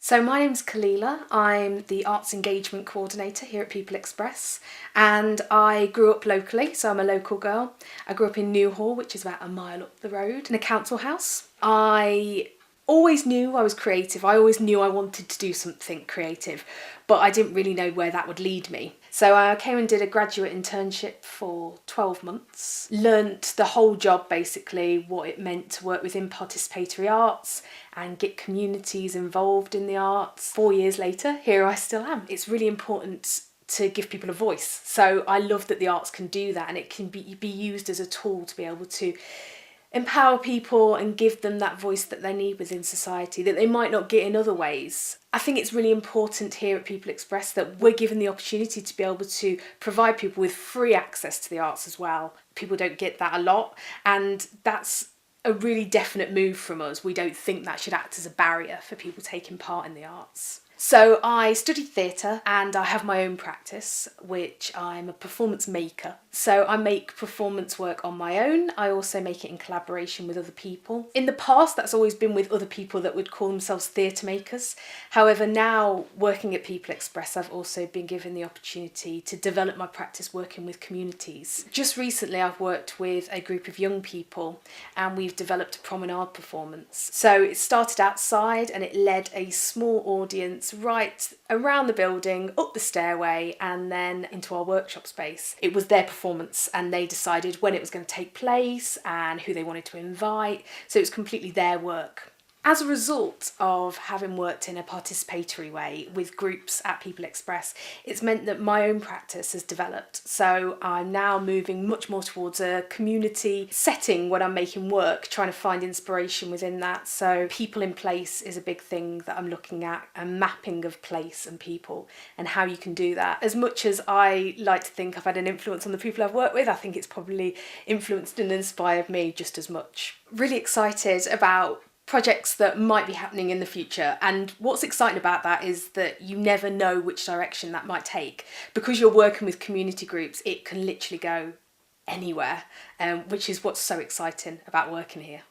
So my name's Kalila. I'm the Arts Engagement Coordinator here at People Express, and I grew up locally, so I'm a local girl. I grew up in Newhall, which is about a mile up the road, in a council house. I always knew I was creative. I always knew I wanted to do something creative, but I didn't really know where that would lead me. So I came and did a graduate internship for 12 months, learnt the whole job basically, what it meant to work within participatory arts and get communities involved in the arts. 4 years later, here I still am. It's really important to give people a voice. So I love that the arts can do that, and it can be used as a tool to be able to empower people and give them that voice that they need within society that they might not get in other ways. I think it's really important here at People Express that we're given the opportunity to be able to provide people with free access to the arts as well. People don't get that a lot, and that's a really definite move from us. We don't think that should act as a barrier for people taking part in the arts. So I studied theatre and I have my own practice, which I'm a performance maker. So I make performance work on my own. I also make it in collaboration with other people. In the past, that's always been with other people that would call themselves theatre makers. However, now working at People Express, I've also been given the opportunity to develop my practice working with communities. Just recently, I've worked with a group of young people and we've developed a promenade performance. So it started outside and it led a small audience right around the building, up the stairway, and then into our workshop space. It was their performance and they decided when it was going to take place and who they wanted to invite, so it was completely their work. As a result of having worked in a participatory way with groups at People Express, it's meant that my own practice has developed. So I'm now moving much more towards a community setting when I'm making work, trying to find inspiration within that. So people in place is a big thing that I'm looking at, a mapping of place and people and how you can do that. As much as I like to think I've had an influence on the people I've worked with, I think it's probably influenced and inspired me just as much. Really excited about projects that might be happening in the future, and what's exciting about that is that you never know which direction that might take. Because you're working with community groups, it can literally go anywhere, which is what's so exciting about working here.